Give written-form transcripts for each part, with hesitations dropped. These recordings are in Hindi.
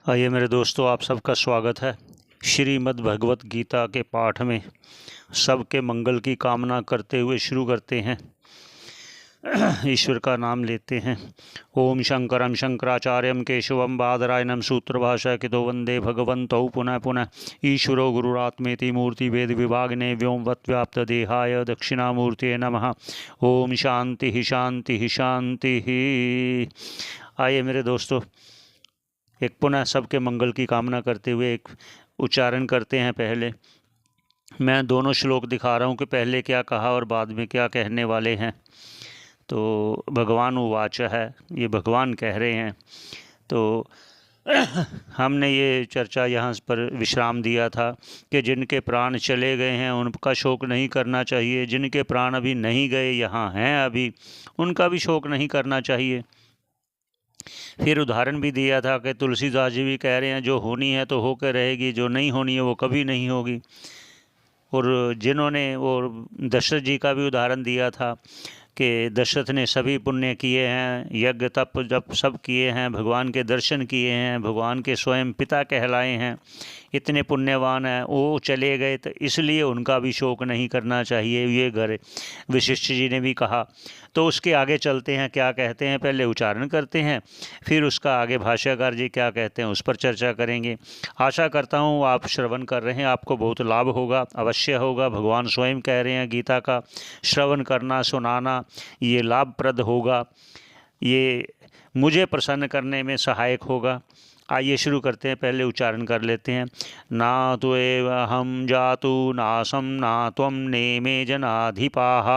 आइए मेरे दोस्तों, आप सबका स्वागत है श्रीमद् भगवत गीता के पाठ में। सबके मंगल की कामना करते हुए शुरू करते हैं। ईश्वर का नाम लेते हैं। ओम शंकरं शंकराचार्यं केशवं बादरायणं सूत्रभाष्यकृतो वंदे भगवन्तौ पुनः पुनः। ईश्वरो गुरुरात्मेति मूर्ति भेद विभागिने व्योमवत् देहाय दक्षिणामूर्तये नमः। ओम शांति शांति शांति। आइए मेरे दोस्तों, एक पुनः सबके मंगल की कामना करते हुए एक उच्चारण करते हैं। पहले मैं दोनों श्लोक दिखा रहा हूँ कि पहले क्या कहा और बाद में क्या कहने वाले हैं। तो भगवान उवाच है, ये भगवान कह रहे हैं। तो हमने ये चर्चा यहाँ पर विश्राम दिया था कि जिनके प्राण चले गए हैं उनका शोक नहीं करना चाहिए, जिनके प्राण अभी नहीं गए, यहाँ हैं अभी, उनका भी शोक नहीं करना चाहिए। फिर उदाहरण भी दिया था कि तुलसीदास जी भी कह रहे हैं जो होनी है तो होकर रहेगी, जो नहीं होनी है वो कभी नहीं होगी। और जिन्होंने, और दशरथ जी का भी उदाहरण दिया था कि दशरथ ने सभी पुण्य किए हैं, यज्ञ तप जप सब किए हैं, भगवान के दर्शन किए हैं, भगवान के स्वयं पिता कहलाए हैं, इतने पुण्यवान हैं, वो चले गए तो इसलिए उनका भी शोक नहीं करना चाहिए। ये घर वशिष्ठ जी ने भी कहा। तो उसके आगे चलते हैं, क्या कहते हैं, पहले उच्चारण करते हैं, फिर उसका आगे भाष्यकार जी क्या कहते हैं उस पर चर्चा करेंगे। आशा करता हूँ आप श्रवण कर रहे हैं, आपको बहुत लाभ होगा, अवश्य होगा। भगवान स्वयं कह रहे हैं गीता का श्रवण करना, सुनाना ये लाभप्रद होगा, ये मुझे प्रसन्न करने में सहायक होगा। आइए शुरू करते हैं, पहले उच्चारण कर लेते हैं। ना तो एव हम जातु नासम ना त्वं नेमे जनाधिपाः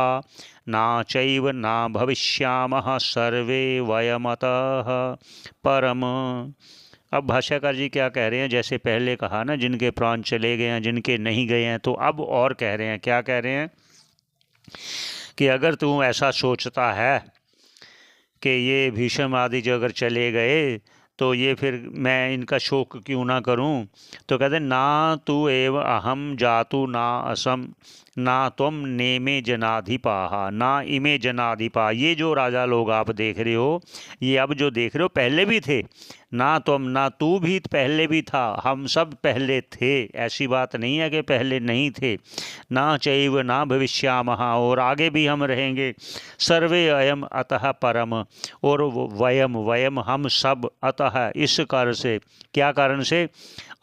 ना चैव ना भविष्यामः सर्वे वयमतः परम। अब भाष्यकार जी क्या कह रहे हैं, जैसे पहले कहा ना जिनके प्राण चले गए हैं, जिनके नहीं गए हैं, तो अब और कह रहे हैं। क्या कह रहे हैं कि अगर तू ऐसा सोचता है कि ये भीष्म आदि जो अगर चले गए तो ये फिर मैं इनका शोक क्यों ना करूं, तो कहते ना तू एव अहम जातु ना असम ना तुम नेमे जनाधिपा ना इमे जनाधिपा। ये जो राजा लोग आप देख रहे हो, ये अब जो देख रहे हो पहले भी थे। ना तुम, ना तू भी पहले भी था, हम सब पहले थे। ऐसी बात नहीं है कि पहले नहीं थे। ना चैव ना भविष्यामः, और आगे भी हम रहेंगे। सर्वे अयम अतः परम, और वयम, वयम हम सब, अतः इस कारण से, क्या कारण से,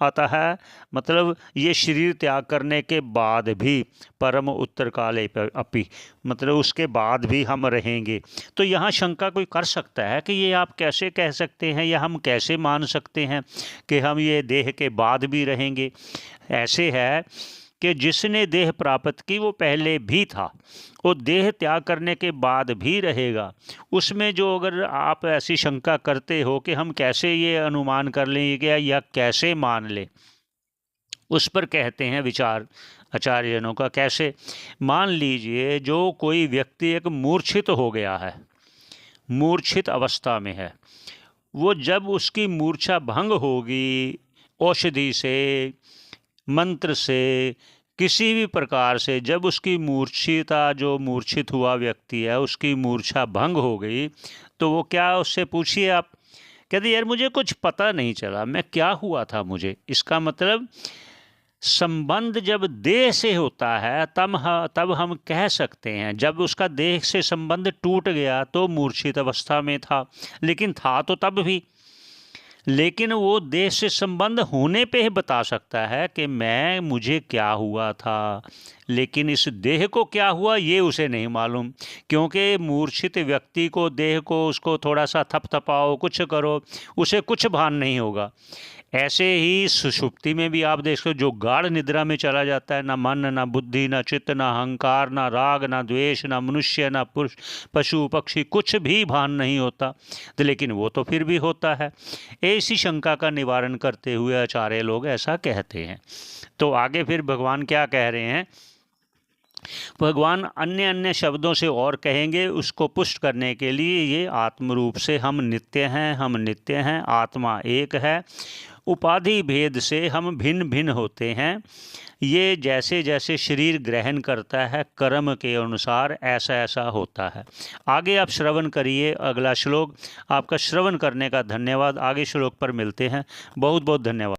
अतः मतलब ये शरीर त्याग करने के बाद भी, परम उत्तर काले अपि, मतलब उसके बाद भी हम रहेंगे। तो यहाँ शंका कोई कर सकता है कि ये आप कैसे कह सकते हैं या हम कैसे मान सकते हैं कि हम ये देह के बाद भी रहेंगे। ऐसे है कि जिसने देह प्राप्त की वो पहले भी था, वो देह त्याग करने के बाद भी रहेगा। उसमें जो अगर आप ऐसी शंका करते हो कि हम कैसे ये अनुमान कर लें या कैसे मान लें, उस पर कहते हैं विचार आचार्यजनों का। कैसे मान लीजिए, जो कोई व्यक्ति एक मूर्छित हो गया है, मूर्छित अवस्था में है, वो जब उसकी मूर्छा भंग होगी औषधि से, मंत्र से, किसी भी प्रकार से, जब उसकी मूर्छिता, जो मूर्छित हुआ व्यक्ति है उसकी मूर्छा भंग हो गई, तो वो क्या, उससे पूछिए आप, कहते यार मुझे कुछ पता नहीं चला, मैं क्या हुआ था मुझे। इसका मतलब संबंध जब देह से होता है तब हम कह सकते हैं, जब उसका देह से संबंध टूट गया तो मूर्छित अवस्था में था, लेकिन था तो तब भी। लेकिन वो देह से संबंध होने पे ही बता सकता है कि मुझे क्या हुआ था, लेकिन इस देह को क्या हुआ ये उसे नहीं मालूम, क्योंकि मूर्छित व्यक्ति को, देह को, उसको थोड़ा सा थपथपाओ, कुछ करो, उसे कुछ भान नहीं होगा। ऐसे ही सुषुप्ति में भी आप देखो, जो गाढ़ निद्रा में चला जाता है, ना मन, ना बुद्धि, ना चित्त, ना अहंकार, ना राग, ना द्वेष, ना मनुष्य, ना पुरुष, पशु पक्षी, कुछ भी भान नहीं होता, तो लेकिन वो तो फिर भी होता है। ऐसी शंका का निवारण करते हुए आचार्य लोग ऐसा कहते हैं। तो आगे फिर भगवान क्या कह रहे हैं, भगवान अन्य अन्य शब्दों से और कहेंगे उसको पुष्ट करने के लिए। ये आत्म रूप से हम नित्य हैं, हम नित्य हैं, आत्मा एक है, उपाधि भेद से हम भिन्न भिन्न होते हैं। ये जैसे जैसे शरीर ग्रहण करता है कर्म के अनुसार ऐसा ऐसा होता है। आगे आप श्रवण करिए अगला श्लोक। आपका श्रवण करने का धन्यवाद। आगे श्लोक पर मिलते हैं। बहुत बहुत धन्यवाद।